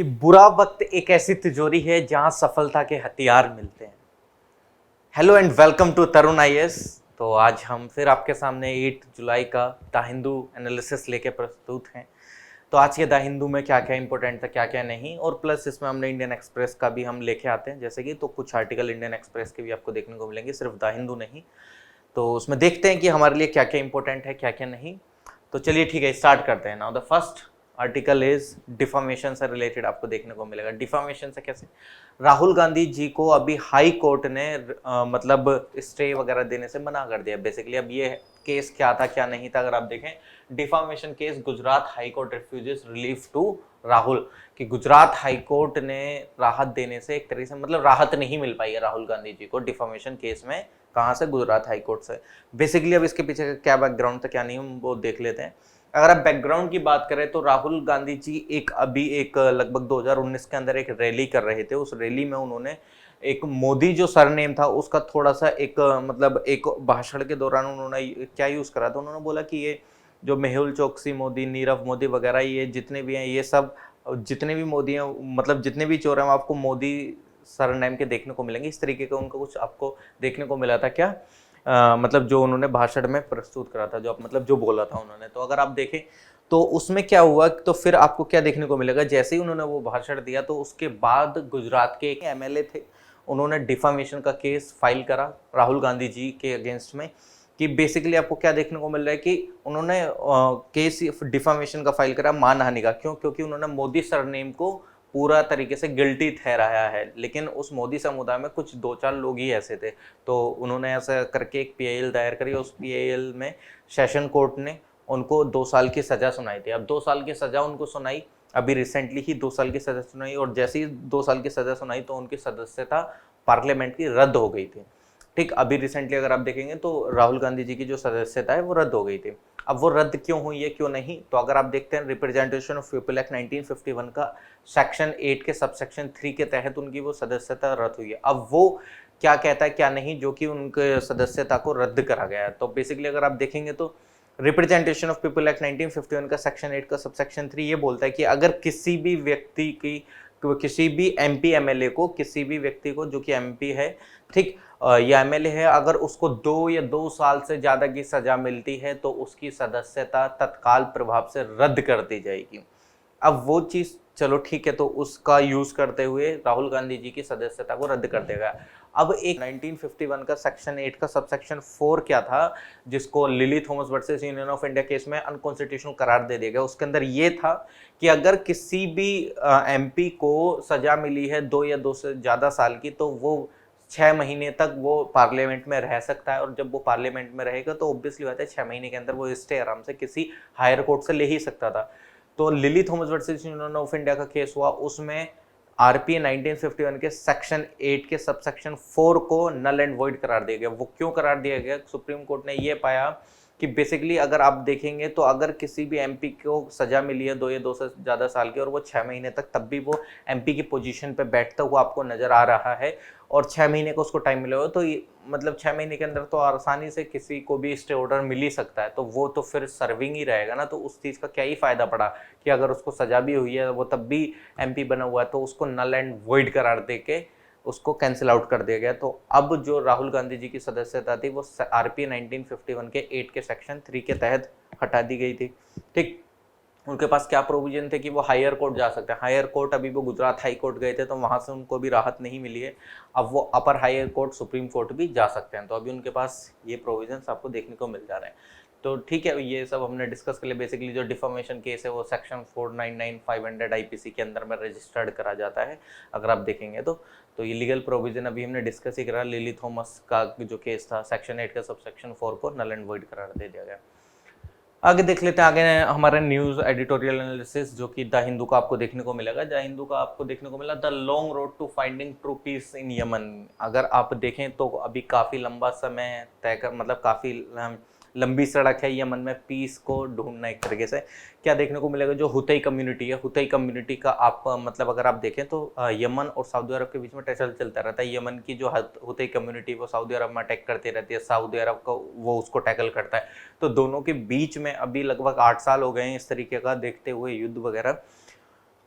कि बुरा वक्त एक ऐसी तिजोरी है जहां सफलता के हथियार मिलते हैं। Hello and welcome to Tarun IAS. तो आज हम फिर आपके सामने 8 जुलाई का द हिंदू एनालिसिस लेके प्रस्तुत हैं। तो आज के द हिंदू में क्या क्या इंपॉर्टेंट था, क्या क्या नहीं, और प्लस इसमें हमने इंडियन एक्सप्रेस का भी हम लेके आते हैं, जैसे कि तो कुछ आर्टिकल इंडियन एक्सप्रेस के भी आपको देखने को मिलेंगे, सिर्फ द हिंदू नहीं। तो उसमें देखते हैं कि हमारे लिए क्या क्या इंपॉर्टेंट है, क्या क्या नहीं। तो चलिए ठीक है, स्टार्ट करते हैं। Now the first article is defamation से रिलेटेड आपको देखने को मिलेगा। डिफामेशन से कैसे? राहुल गांधी जी को अभी हाई कोर्ट ने मतलब स्टे वगैरह देने से मना कर दिया बेसिकली। अब ये केस क्या था क्या नहीं था, अगर आप देखें, defamation case Gujarat high court refuses relief to Rahul, कि गुजरात हाई कोर्ट ने राहत देने से एक तरीके से मतलब राहत नहीं मिल पाई है राहुल गांधी जी को डिफामेशन केस में। कहाँ से? गुजरात हाई कोर्ट से। बेसिकली अब इसके पीछे क्या बैकग्राउंड था क्या नहीं, हम वो देख लेते हैं। अगर आप बैकग्राउंड की बात करें तो राहुल गांधी जी अभी लगभग 2019 के अंदर एक रैली कर रहे थे। उस रैली में उन्होंने एक मोदी जो सरनेम था उसका थोड़ा सा मतलब एक भाषण के दौरान उन्होंने क्या यूज करा था, उन्होंने बोला कि ये जो मेहुल चोकसी मोदी, नीरव मोदी वगैरह, ये जितने भी हैं, ये सब जितने भी मोदी हैं, मतलब जितने भी चोर हैं, आपको मोदी सरनेम के देखने को मिलेंगे। इस तरीके का उनको कुछ आपको देखने को मिला था क्या, मतलब जो उन्होंने भाषण में प्रस्तुत करा था, जो मतलब जो बोला था उन्होंने। तो अगर आप देखें तो उसमें क्या हुआ, तो फिर आपको क्या देखने को मिलेगा, जैसे ही उन्होंने वो भाषण दिया तो उसके बाद गुजरात के एक एमएलए थे, उन्होंने डिफामेशन का केस फाइल करा राहुल गांधी जी के अगेंस्ट में। कि बेसिकली आपको क्या देखने को मिल रहा है कि उन्होंने केस डिफामेशन का फाइल करा मानहानि का। क्यों? क्योंकि उन्होंने मोदी सरनेम को पूरा तरीके से गिल्टी ठहराया है, लेकिन उस मोदी समुदाय में कुछ 2-4 लोग ही ऐसे थे। तो उन्होंने ऐसा करके एक पीआईएल दायर करी। उस पीआईएल में सेशन कोर्ट ने उनको 2 साल की सजा सुनाई थी। अब 2 साल की सजा उनको सुनाई, अभी रिसेंटली ही 2 साल की सजा सुनाई, और जैसे ही 2 साल की सजा सुनाई तो उनकी सदस्यता पार्लियामेंट की रद्द हो गई थी। ठीक, अभी रिसेंटली अगर आप देखेंगे तो राहुल गांधी जी की जो सदस्यता है वो रद्द हो गई थी। अब वो रद्द क्यों हुई है, क्यों नहीं, तो अगर आप देखते हैं रिप्रेजेंटेशन ऑफ पीपल एक्ट 1951 का सेक्शन 8 के सबसेक्शन 3 के तहत उनकी वो सदस्यता रद्द हुई है। अब वो क्या कहता है क्या नहीं, जो कि उनके सदस्यता को रद्द करा गया है। तो बेसिकली अगर आप देखेंगे तो रिप्रेजेंटेशन ऑफ पीपल एक्ट 1951 का सेक्शन 8 का सबसेक्शन 3 ये बोलता है कि अगर किसी भी व्यक्ति की, किसी भी एमपी एमएलए को, किसी भी व्यक्ति को जो कि एमपी है, ठीक, या एमएलए है, अगर उसको 2 या 2 साल से ज्यादा की सजा मिलती है तो उसकी सदस्यता तत्काल प्रभाव से रद्द कर दी जाएगी। अब वो चीज चलो ठीक है, तो उसका यूज करते हुए राहुल गांधी जी की सदस्यता को रद्द कर देगा। अब एक 1951 का सेक्शन 8 का सबसेक्शन 4 क्या था, जिसको lily Thomas versus union of India case में अनकॉन्स्टिट्यूशनल करार दे दिया गया। उसके अंदर ये था कि अगर किसी भी एमपी को सजा मिली है 2 या 2 से ज्यादा साल की, तो वो 6 महीने तक वो पार्लियामेंट में रह सकता है। और जब वो पार्लियामेंट में रहेगा तो ऑब्वियसली बात है 6 महीने के अंदर वो स्टे आराम से किसी हायर कोर्ट से ले ही सकता था। तो lily Thomas versus union of India का केस हुआ, उसमें आरपी 1951 के सेक्शन 8 के सबसेक्शन 4 को नल एंड वॉइड करार दिया गया। वो क्यों करार दिया गया? सुप्रीम कोर्ट ने ये पाया कि बेसिकली अगर आप देखेंगे तो अगर किसी भी एमपी को सजा मिली है 2 या 2 से ज्यादा साल की, और वो 6 महीने तक तब भी वो एमपी की पोजीशन पे बैठता हुआ आपको नजर आ रहा है, और 6 महीने का उसको टाइम मिला हो, तो मतलब 6 महीने के अंदर तो आसानी से किसी को भी स्टे ऑर्डर मिल ही सकता है, तो वो तो फिर सर्विंग ही रहेगा ना। तो उस चीज का क्या ही फायदा पड़ा कि अगर उसको सजा भी हुई है, वो तब भी एमपी बना हुआ है, तो उसको नल एंड वॉइड करार दे के उसको कैंसिल आउट कर दिया गया। तो अब जो राहुल गांधी जी की सदस्यता थी वो आरपी 1951 के 8 के सेक्शन 3 के तहत हटा दी गई थी। ठीक, उनके पास क्या प्रोविजन थे कि वो हायर कोर्ट जा सकते हैं। हायर कोर्ट, अभी वो गुजरात हाई कोर्ट गए थे तो वहां से उनको भी राहत नहीं मिली है। अब वो अपर हायर कोर्ट, सुप्रीम कोर्ट भी जा सकते हैं। तो अभी उनके पास ये प्रोविजंस आपको देखने को मिल जा रहे हैं। तो ठीक है, ये सब हमने डिस्कस कर लिया। बेसिकली जो डिफॉर्मेशन केस है वो सेक्शन 499 500 आईपीसी के अंदर में रजिस्टर्ड करा जाता है, अगर आप देखेंगे तो ये लीगल प्रोविजन अभी हमने डिस्कस ही करा। लिली थॉमस का जो केस था, सेक्शन 8 का सब सेक्शन 4 को नल एंड वॉइड करार दे दिया गया। आगे देख लेते हैं। आगे हमारा न्यूज एडिटोरियल एनालिसिस जो कि द हिंदू का आपको देखने को मिलेगा। द हिंदू का आपको देखने को मिला the long road to finding true peace in Yemen. अगर आप देखें तो अभी काफी लंबा समय तय कर, मतलब काफी लंबी सड़क है यमन में पीस को ढूंढना। एक तरीके से क्या देखने को मिलेगा, जो हुतई कम्युनिटी है, हुतई कम्युनिटी का आप मतलब अगर आप देखें तो यमन और सऊदी अरब के बीच में टेंशन चलता रहता है। यमन की जो हुतई कम्युनिटी वो सऊदी अरब में अटैक करती रहती है, सऊदी अरब को वो उसको टैकल करता है। तो दोनों के बीच में अभी लगभग 8 साल हो गए हैं इस तरीके का देखते हुए युद्ध वगैरह।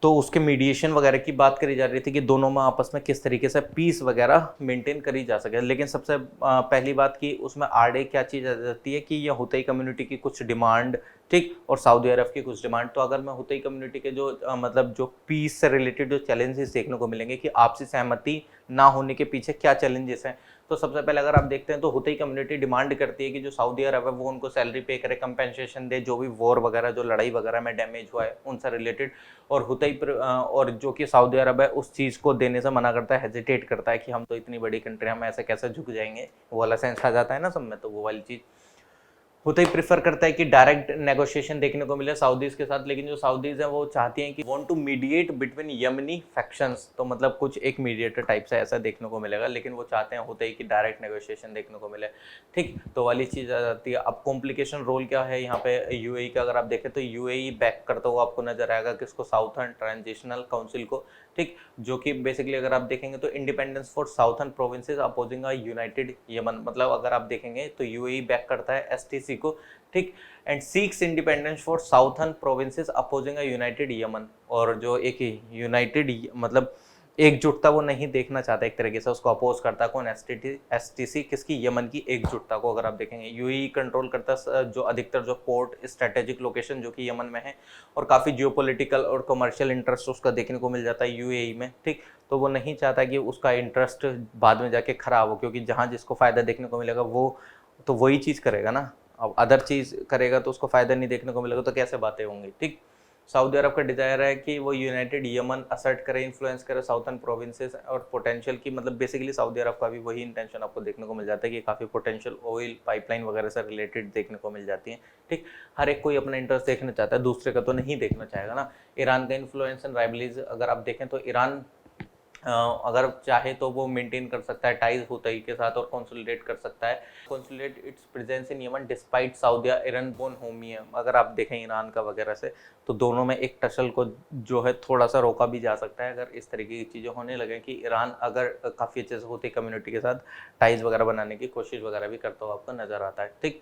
तो उसके मीडिएशन वगैरह की बात करी जा रही थी कि दोनों में आपस में किस तरीके से पीस वगैरह मेंटेन करी जा सके। लेकिन सबसे पहली बात कि उसमें आड़े क्या चीज़ आ जाती है कि ये हुतई कम्युनिटी की कुछ डिमांड, ठीक, और सऊदी अरब की कुछ डिमांड। तो अगर मैं हुतई कम्युनिटी के जो मतलब जो पीस से रिलेटेड जो चैलेंजेस देखने को मिलेंगे कि आपसी सहमति ना होने के पीछे क्या चैलेंजेस हैं, तो सबसे पहले अगर आप देखते हैं तो हुतई कम्युनिटी डिमांड करती है कि जो सऊदी अरब है वो उनको सैलरी पे करे, कंपेंसेशन दे, जो भी वॉर वगैरह जो लड़ाई वगैरह में डैमेज हुआ है उनसे रिलेटेड। और और जो कि सऊदी अरब है उस चीज़ को देने से मना करता है, हेजिटेट करता है कि हम तो इतनी बड़ी कंट्री, हम ऐसे कैसे झुक जाएंगे, वो वाला सेंस आ जाता है ना सब में। तो वो वाली चीज़ हुतई प्रीफर करता है कि डायरेक्ट नेगोशिएशन देखने को मिले सऊदीज के साथ। लेकिन जो सऊदीज हैं वो चाहती हैं कि want to mediate between Yemeni factions, तो मतलब कुछ एक मीडिएटर टाइप से ऐसा देखने को मिलेगा। लेकिन वो चाहते हैं हुतई की डायरेक्ट नेगोशिएशन देखने को मिले, ठीक। तो वाली चीज़ आ जाती है। अब कॉम्प्लिकेशन रोल क्या है यहाँ पे यूएई का, अगर आप देखें तो यूएई बैक करता हुआ आपको नजर आएगा किसको, साउथर्न ट्रांजिशनल काउंसिल को, ठीक, जो कि बेसिकली अगर आप देखेंगे तो independence for southern provinces opposing a united Yemen, मतलब अगर आप देखेंगे तो यूएई बैक करता है एसटीसी को, ठीक, and seeks independence for southern provinces opposing a united Yemen. और जो एक यूनाइटेड मतलब एकजुटता वो नहीं देखना चाहता, एक तरीके से उसको अपोज करता है कौन, एसटीसी किसकी, यमन की एकजुटता को। अगर आप देखेंगे यूएई कंट्रोल करता है जो अधिकतर जो पोर्ट स्ट्रेटेजिक लोकेशन जो कि यमन में है, और काफ़ी जियोपॉलिटिकल और कमर्शियल इंटरेस्ट उसका देखने को मिल जाता है यूएई में, ठीक। तो वो नहीं चाहता कि उसका इंटरेस्ट बाद में जाके खराब हो, क्योंकि जहाँ जिसको फ़ायदा देखने को मिलेगा वो तो वही चीज़ करेगा ना। अब अदर चीज़ करेगा तो उसको फ़ायदा नहीं देखने को मिलेगा, तो कैसे बातें होंगी, ठीक। सऊदी अरब का डिज़ायर है कि वो यूनाइटेड यमन असर्ट करे, इन्फ्लुएंस करे साउथर्न प्रोविंसेस और पोटेंशियल की, मतलब बेसिकली सऊदी अरब का भी वही इंटेंशन आपको देखने को मिल जाता है कि काफ़ी पोटेंशियल ऑयल पाइपलाइन वगैरह से रिलेटेड देखने को मिल जाती है, ठीक। हर एक कोई अपना इंटरेस्ट देखना चाहता है, दूसरे का तो नहीं देखना चाहेगा ना। ईरान का इन्फ्लुएंस एंड राइवलीज अगर आप देखें तो ईरान अगर चाहे तो वो मेंटेन कर सकता है टाइज हुतई के साथ और कंसोलिडेट कर सकता है, consolidate its presence in Yemen despite Saudi Iran bonhomie. अगर आप देखें ईरान का वगैरह से, तो दोनों में एक टसल को जो है थोड़ा सा रोका भी जा सकता है अगर इस तरीके की चीज़ें होने लगे कि ईरान अगर काफ़ी अच्छे से हुतई कम्युनिटी के साथ टाइज वगैरह बनाने की कोशिश वगैरह भी करता हुआ आपको नज़र आता है, ठीक।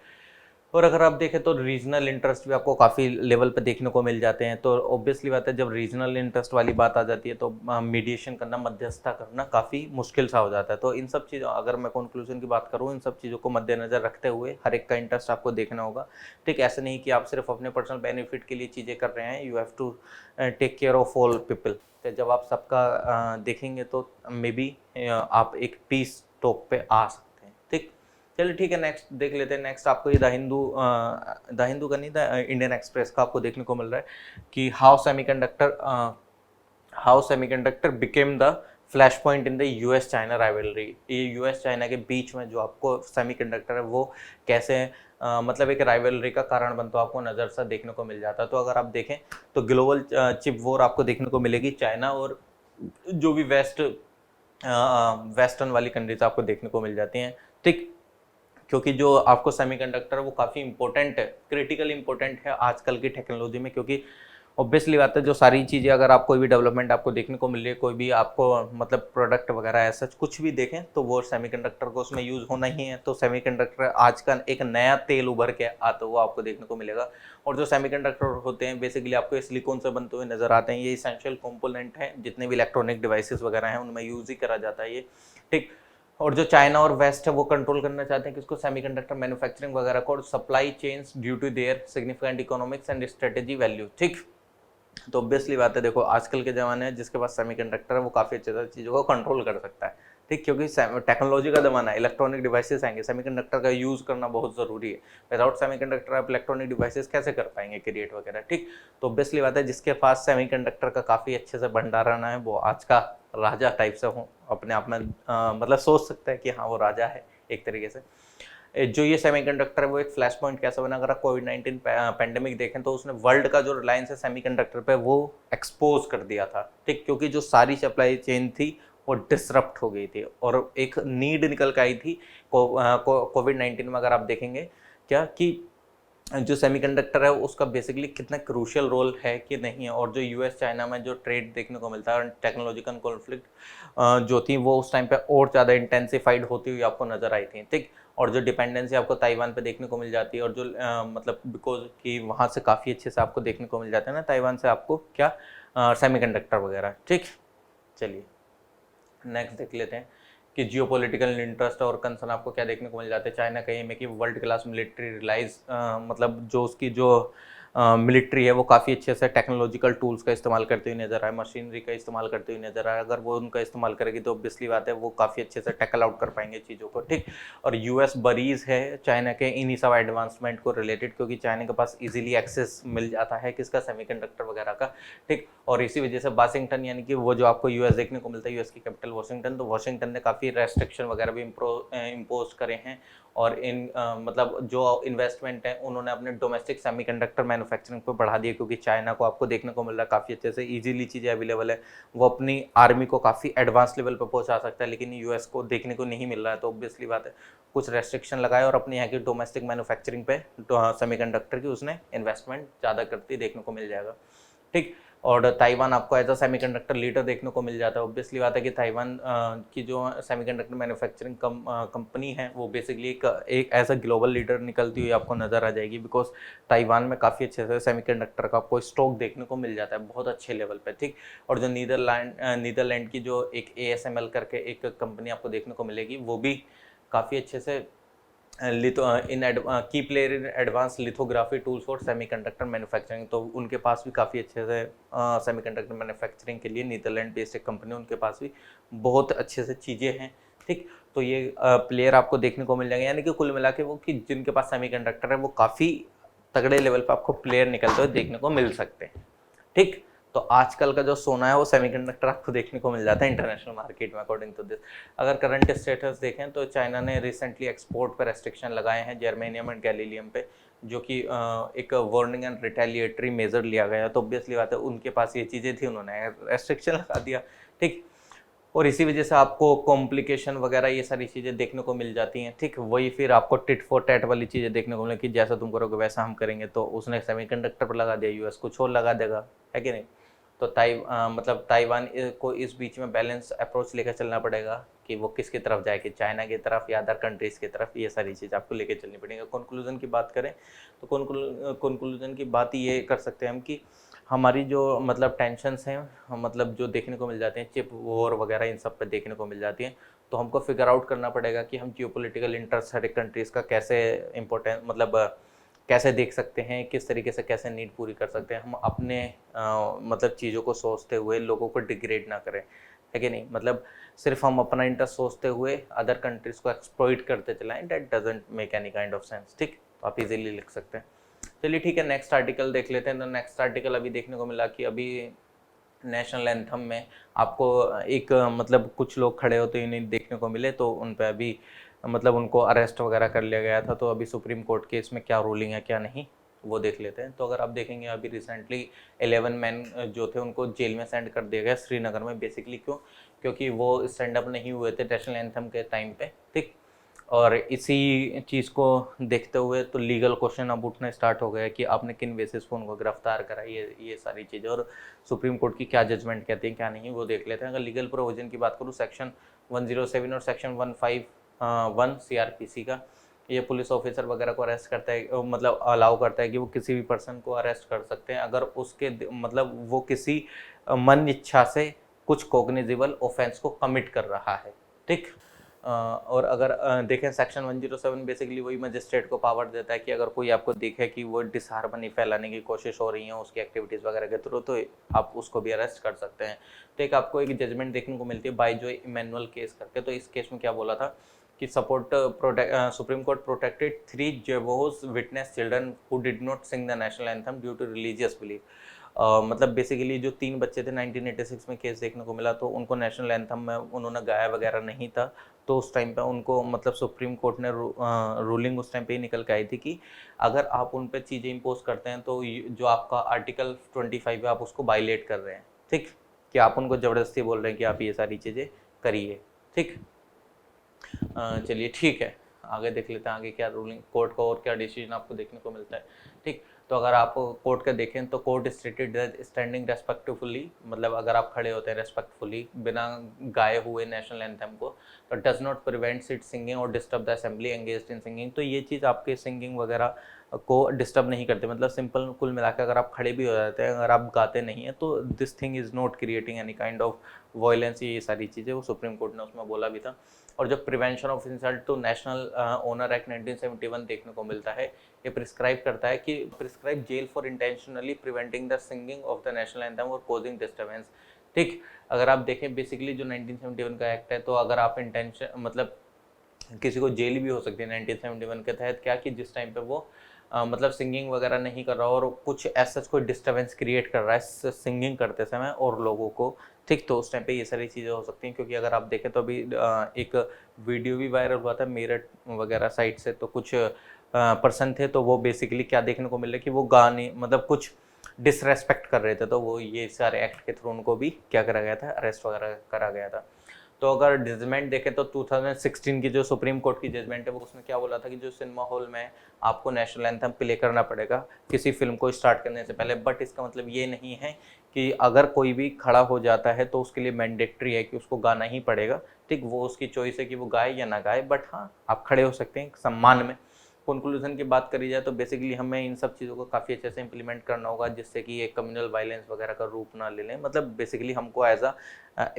और अगर आप देखें तो रीजनल इंटरेस्ट भी आपको काफ़ी लेवल पे देखने को मिल जाते हैं। तो ऑब्वियसली बात है, जब रीजनल इंटरेस्ट वाली बात आ जाती है तो मीडिएशन करना, मध्यस्थता करना काफ़ी मुश्किल सा हो जाता है। तो इन सब चीज़ों, अगर मैं कंक्लूजन की बात करूँ, इन सब चीज़ों को मद्देनज़र रखते हुए हर एक का इंटरेस्ट आपको देखना होगा, ठीक। ऐसे नहीं कि आप सिर्फ अपने पर्सनल बेनिफिट के लिए चीज़ें कर रहे हैं, you have to take care of all people. तो जब आप सबका देखेंगे तो मे बी आप एक पीस टॉक पे आ सकते हैं, ठीक। चलिए ठीक है, नेक्स्ट देख लेते हैं। नेक्स्ट आपको ये द हिंदू का नहीं, द इंडियन एक्सप्रेस का आपको देखने को मिल रहा है कि how semiconductor became the flash point in the US China rivalry. ये यूएस चाइना के बीच में जो आपको सेमीकंडक्टर है वो कैसे मतलब एक राइवलरी का कारण बनता है, आपको नज़र से देखने को मिल जाता है। तो अगर आप देखें तो ग्लोबल चिप वॉर आपको देखने को मिलेगी, चाइना और जो भी वेस्टर्न वाली कंट्रीज आपको देखने को मिल जाती हैं, ठीक। क्योंकि जो आपको सेमीकंडक्टर है वो काफ़ी इंपॉर्टेंट है, क्रिटिकल इंपॉर्टेंट है आजकल की टेक्नोलॉजी में। क्योंकि ऑब्वियसली बात है, जो सारी चीज़ें अगर आप कोई भी डेवलपमेंट आपको देखने को मिल रही है, कोई भी आपको मतलब प्रोडक्ट वगैरह ऐसा कुछ भी देखें तो वो सेमीकंडक्टर को उसमें यूज़ होना ही है। तो सेमीकंडक्टर आज का एक नया तेल उभर के आता हुआ आपको देखने को मिलेगा। और जो सेमीकंडक्टर होते हैं बेसिकली आपको सिलिकॉन से बनते हुए नज़र आते हैं। ये इसेंशियल कंपोनेंट है, जितने भी इलेक्ट्रॉनिक डिवाइसेस वगैरह हैं उनमें यूज़ ही करा जाता है ये, ठीक। और जो चाइना और वेस्ट है वो कंट्रोल करना चाहते हैं किसको, सेमीकंडक्टर मैन्युफैक्चरिंग वगैरह को, और supply chains due to their significant economics and strategy value, ठीक। तो ऑब्वियसली बात है, देखो आजकल के ज़माने में जिसके पास सेमीकंडक्टर है वो काफ़ी अच्छे से चीज़ों को कंट्रोल कर सकता है, ठीक। क्योंकि टेक्नोलॉजी का ज़माना है, इलेक्ट्रॉनिक डिवाइसेस आएंगे, सेमीकंडक्टर का यूज़ करना बहुत ज़रूरी है। विदाउट सेमीकंडक्टर आप इलेक्ट्रॉनिक डिवाइसेस कैसे कर पाएंगे क्रिएट वगैरह, ठीक। तो ऑब्वियसली बात है, जिसके पास सेमीकंडक्टर का काफ़ी अच्छे से भंडारण है वो आज का राजा टाइप से हो अपने आप में, मतलब सोच सकते हैं कि हाँ वो राजा है एक तरीके से। जो ये सेमीकंडक्टर है वो एक फ्लैश पॉइंट कैसा बना, अगर आप कोविड-19 पैंडेमिक देखें तो उसने वर्ल्ड का जो रिलायंस है सेमीकंडक्टर पे वो एक्सपोज कर दिया था, ठीक। क्योंकि जो सारी सप्लाई चेन थी वो डिसरप्ट हो गई थी और एक नीड निकल के आई थी कोविड-19 में। अगर आप देखेंगे क्या कि जो सेमीकंडक्टर है उसका बेसिकली कितना क्रूशियल रोल है कि नहीं है, और जो यूएस चाइना में जो ट्रेड देखने को मिलता है, टेक्नोलॉजिकल कॉन्फ्लिक्ट जो थी वो उस टाइम पे और ज़्यादा इंटेंसिफाइड होती हुई आपको नज़र आई थी, ठीक। और जो डिपेंडेंसी आपको ताइवान पे देखने को मिल जाती है, और जो मतलब बिकॉज कि वहाँ से काफ़ी अच्छे से आपको देखने को मिल जाता है ना ताइवान से आपको क्या सेमीकंडक्टर वगैरह। ठीक, चलिए नेक्स्ट देख लेते हैं कि जियोपॉलिटिकल इंटरेस्ट और कंसर्न आपको क्या देखने को मिल जाते हैं। चाइना का एम है कि वर्ल्ड क्लास मिलिट्री रिलाइज, मतलब जो उसकी जो मिलिट्री है वो काफ़ी अच्छे से टेक्नोलॉजिकल टूल्स का इस्तेमाल करते हुए नजर आए, मशीनरी का इस्तेमाल करते हुए नजर आए। अगर वो उनका इस्तेमाल करेगी तो ऑब्वियसली बात है वो काफ़ी अच्छे से टैकल आउट कर पाएंगे चीज़ों को। ठीक, और यूएस बरीज है चाइना के इन्हीं सब एडवांसमेंट को रिलेटेड, क्योंकि चाइना के पास इजीली एक्सेस मिल जाता है किसका, सेमीकंडक्टर वगैरह का। ठीक, और इसी वजह से वाशिंगटन यानी कि वो जो आपको यूएस देखने को मिलता है, यूएस की कैपिटल वाशिंगटन, तो वाशिंगटन ने काफ़ी रेस्ट्रिक्शन वगैरह भी इम्पोज करे हैं। और इन मतलब जो इन्वेस्टमेंट है उन्होंने अपने डोमेस्टिक सेमीकंडक्टर मैन्युफैक्चरिंग पे बढ़ा दिया, क्योंकि चाइना को आपको देखने को मिल रहा है काफ़ी अच्छे से इजीली चीज़ें अवेलेबल है, वो अपनी आर्मी को काफ़ी एडवांस लेवल पर पहुंचा सकता है, लेकिन यूएस को देखने को नहीं मिल रहा है। तो ऑब्वियसली बात है कुछ रेस्ट्रिक्शन लगाए और अपने यहाँ की डोमेस्टिक मैन्युफैक्चरिंग पे सेमीकंडक्टर की उसने इन्वेस्टमेंट ज़्यादा करती देखने को मिल जाएगा। ठीक, और ताइवान आपको एज अ सेमीकंडक्टर लीडर देखने को मिल जाता है। ऑब्वियसली बात है कि ताइवान की जो सेमीकंडक्टर मैन्युफैक्चरिंग कंपनी है वो बेसिकली एक एज अ ग्लोबल लीडर निकलती हुई आपको नज़र आ जाएगी, बिकॉज ताइवान में काफ़ी अच्छे से सेमीकंडक्टर का आपको स्टॉक देखने को मिल जाता है बहुत अच्छे लेवल पे। ठीक, और जो नीदरलैंड की जो एक ASML करके एक कंपनी आपको देखने को मिलेगी, वो भी काफ़ी अच्छे से की player in advance lithography tools for semiconductor manufacturing, तो उनके पास भी काफ़ी अच्छे से सेमीकंडक्टर मैन्युफैक्चरिंग के लिए नीदरलैंड बेस्ड एक कंपनी, उनके पास भी बहुत अच्छे से चीज़ें हैं। ठीक, तो ये प्लेयर आपको देखने को मिल जाएंगे, यानी कि कुल मिला के वो कि जिनके पास सेमीकंडक्टर है वो काफ़ी तगड़े लेवल पर आपको प्लेयर निकलते हुए देखने को मिल सकते हैं। ठीक, तो आजकल का जो सोना है वो सेमीकंडक्टर आपको देखने को मिल जाता है इंटरनेशनल मार्केट में अकॉर्डिंग टू दिस। अगर करंट स्टेटस देखें तो चाइना ने रिसेंटली एक्सपोर्ट पर रेस्ट्रिक्शन लगाए हैं जर्मेनियम एंड गैलीलियम पे, जो कि एक वार्निंग एंड रिटेलिएटरी मेजर लिया गया। तो ऑब्वियसली बात है उनके पास ये चीज़ें थी, उन्होंने रेस्ट्रिक्शन लगा दिया। ठीक, और इसी वजह से आपको कॉम्प्लिकेशन वगैरह ये सारी चीज़ें देखने को मिल जाती हैं। ठीक, वही फिर आपको टिट फॉर टैट वाली चीज़ें देखने को मिले कि जैसा तुम करोगे वैसा हम करेंगे, तो उसने सेमीकंडक्टर पर लगा दिया, यूएस कुछ और लगा देगा, है कि नहीं। तो मतलब ताइवान को इस बीच में बैलेंस अप्रोच लेकर चलना पड़ेगा कि वो किसकी तरफ जाए, कि चाइना की तरफ या अदर कंट्रीज़ की तरफ, ये सारी चीज़ आपको लेकर चलनी पड़ेगी। कंक्लूजन की बात करें तो कंक्लूजन की बात ये कर सकते हैं हम कि हमारी जो मतलब टेंशन्स हैं, मतलब जो देखने को मिल जाते हैं चिप वॉर वगैरह इन सब पे देखने को मिल जाती हैं, तो हमको फिगर आउट करना पड़ेगा कि हम जियोपॉलिटिकल इंटरेस्ट हर एक कंट्रीज़ का कैसे इम्पोर्टेंट मतलब कैसे देख सकते हैं, किस तरीके से कैसे नीड पूरी कर सकते हैं। हम अपने मतलब चीज़ों को सोचते हुए लोगों को डिग्रेड ना करें, है कि नहीं। मतलब सिर्फ हम अपना इंटरेस्ट सोचते हुए अदर कंट्रीज़ को एक्सप्लॉइट करते चलाएं, that doesn't make any kind of sense. ठीक, तो आप इजीली लिख सकते हैं। चलिए ठीक है, नेक्स्ट आर्टिकल देख लेते हैं। तो नेक्स्ट आर्टिकल अभी देखने को मिला कि अभी नेशनल एंथम में आपको एक मतलब कुछ लोग खड़े होते हुए देखने को मिले, तो उन पर अभी मतलब उनको अरेस्ट वगैरह कर लिया गया था। तो अभी सुप्रीम कोर्ट के इसमें क्या रूलिंग है क्या नहीं वो देख लेते हैं। तो अगर आप देखेंगे अभी रिसेंटली 11 मैन जो थे उनको जेल में सेंड कर दिया गया श्रीनगर में। बेसिकली क्योंकि वो स्टैंड अप नहीं हुए थे नेशनल एंथम के टाइम पे। ठीक, और इसी चीज़ को देखते हुए तो लीगल क्वेश्चन अब उठने स्टार्ट हो गया कि आपने किन बेसिस पर उनको गिरफ्तार करा, ये सारी चीज़ें, और सुप्रीम कोर्ट की क्या जजमेंट कहती है क्या नहीं वो देख लेते हैं। अगर लीगल प्रोविजन की बात करूँ, सेक्शन 107 और सेक्शन 151 CRPC का, ये पुलिस ऑफिसर वगैरह को अरेस्ट करता है, मतलब अलाउ करता है कि वो किसी भी पर्सन को अरेस्ट कर सकते हैं अगर उसके मतलब वो किसी मन इच्छा से कुछ कॉग्निजिबल ऑफेंस को कमिट कर रहा है। ठीक, और अगर देखें सेक्शन 107 बेसिकली वही मजिस्ट्रेट को पावर देता है कि अगर कोई आपको दिखे कि वो डिसहार्मनी फैलाने की कोशिश हो रही है उसकी एक्टिविटीज़ वगैरह के थ्रू, तो आप उसको भी अरेस्ट कर सकते हैं। तो एक आपको एक जजमेंट देखने को मिलती है बाय जो इमैनुअल केस करके। तो इस केस में क्या बोला था कि supreme court protected 3 Jehovah's witness children who did not sing the national anthem due to religious belief. मतलब बेसिकली जो 3 बच्चे थे 1986 में केस देखने को मिला, तो उनको नेशनल एंथम में उन्होंने गाया वगैरह नहीं था। तो उस टाइम पे उनको मतलब सुप्रीम कोर्ट ने रूलिंग उस टाइम पे ही निकल के आई थी कि अगर आप उन पे चीज़ें इम्पोज करते हैं तो जो आपका आर्टिकल 25 है आप उसको वायलेट कर रहे हैं। ठीक, कि आप उनको ज़बरदस्ती बोल रहे हैं कि आप ये सारी चीज़ें करिए। ठीक, चलिए ठीक है, आगे देख लेते हैं आगे क्या रूलिंग कोर्ट का और क्या डिसीजन आपको देखने को मिलता है। ठीक, तो अगर आप कोर्ट का देखें तो कोर्ट स्टेटेड स्टैंडिंग रेस्पेक्टफुली, मतलब अगर आप खड़े होते हैं रेस्पेक्टफुली बिना गाए हुए नेशनल एंथम को, तो does not prevents it singing और disturb the assembly engaged in singing. तो ये चीज़ आपके सिंगिंग वगैरह को डिस्टर्ब नहीं करते। मतलब सिंपल कुल मिलाकर अगर आप खड़े भी हो जाते हैं, अगर आप गाते नहीं हैं, तो this thing is not creating any kind of violence. ये सारी चीज़ें वो सुप्रीम कोर्ट ने उसमें बोला भी था। और जो प्रिवेंशन ऑफ इंसल्ट तो नेशनल ओनर एक्ट 1971 देखने को मिलता है। ये प्रिस्क्राइब करता है कि prescribe jail for intentionally preventing the singing of the national anthem और कॉजिंग डिस्टर्बेंस। ठीक, अगर आप देखें बेसिकली जो 1971 का एक्ट है, तो अगर आप इंटेंशन मतलब किसी को जेल भी हो सकती है 1971 के तहत, क्या कि जिस टाइम पे वो मतलब सिंगिंग वगैरह नहीं कर रहा और कुछ ऐसा कोई डिस्टर्बेंस क्रिएट कर रहा है सिंगिंग करते समय और लोगों को, ठीक, तो उस टाइम पे ये सारी चीज़ें हो सकती हैं। क्योंकि अगर आप देखें तो अभी एक वीडियो भी वायरल हुआ था मेरठ वगैरह साइड से, तो कुछ पर्सन थे, तो वो बेसिकली क्या देखने को मिल रहा है कि वो गाने मतलब कुछ डिसरेस्पेक्ट कर रहे थे, तो वो ये सारे एक्ट के थ्रू उनको भी क्या करा गया था, अरेस्ट वगैरह करा गया था। तो अगर जजमेंट देखें तो 2016 की जो सुप्रीम कोर्ट की जजमेंट है, वो उसने क्या बोला था कि जो सिनेमा हॉल में आपको नेशनल एंथम प्ले करना पड़ेगा किसी फिल्म को स्टार्ट करने से पहले, बट इसका मतलब ये नहीं है कि अगर कोई भी खड़ा हो जाता है तो उसके लिए मैंडेटरी है कि उसको गाना ही पड़ेगा। ठीक, वो उसकी चॉइस है कि वो गाए या ना गाए, बट हाँ आप खड़े हो सकते हैं सम्मान में। कंक्लूजन की बात करी जाए तो बेसिकली हमें इन सब चीज़ों को काफ़ी अच्छे से इंप्लीमेंट करना होगा, जिससे कि ये कम्युनल वायलेंस वगैरह का रूप ना ले लें। मतलब बेसिकली हमको एज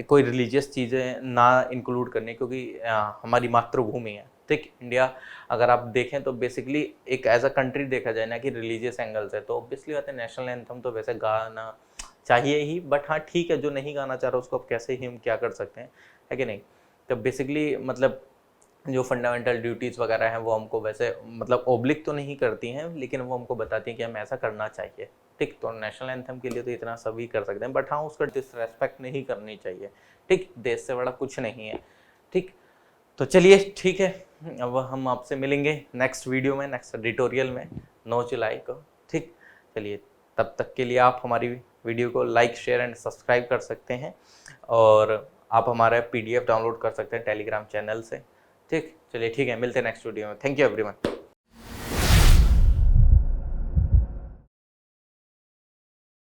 कोई रिलीजियस चीज़ें ना इंक्लूड करनी, क्योंकि हमारी मातृभूमि है। ठीक, इंडिया अगर आप देखें तो बेसिकली एक एज अ कंट्री देखा जाए ना कि रिलीजियस एंगल से, तो ऑब्वियसली बात है नेशनल एंथम तो वैसे गाना चाहिए ही, बट हाँ ठीक है, जो नहीं गाना चाह रहा उसको अब कैसे ही हम क्या कर सकते हैं, है कि नहीं। तो बेसिकली मतलब जो फंडामेंटल ड्यूटीज़ वगैरह हैं वो हमको वैसे मतलब ओब्लिक तो नहीं करती हैं, लेकिन वो हमको बताती हैं कि हमें ऐसा करना चाहिए। ठीक, तो नेशनल एंथम के लिए तो इतना सभी कर सकते हैं, बट हाँ उसका डिसरेस्पेक्ट नहीं करनी चाहिए। ठीक, देश से बड़ा कुछ नहीं है। ठीक, तो चलिए ठीक है, अब हम आपसे मिलेंगे नेक्स्ट वीडियो में, नेक्स्ट एडिटोरियल में 9 जुलाई को। ठीक, चलिए तब तक के लिए आप हमारी वीडियो को लाइक, शेयर एंड सब्सक्राइब कर सकते हैं, और आप हमारा PDF डाउनलोड कर सकते हैं टेलीग्राम चैनल से। ठीक, चलिए ठीक है, मिलते हैं नेक्स्ट वीडियो में। Thank you everyone.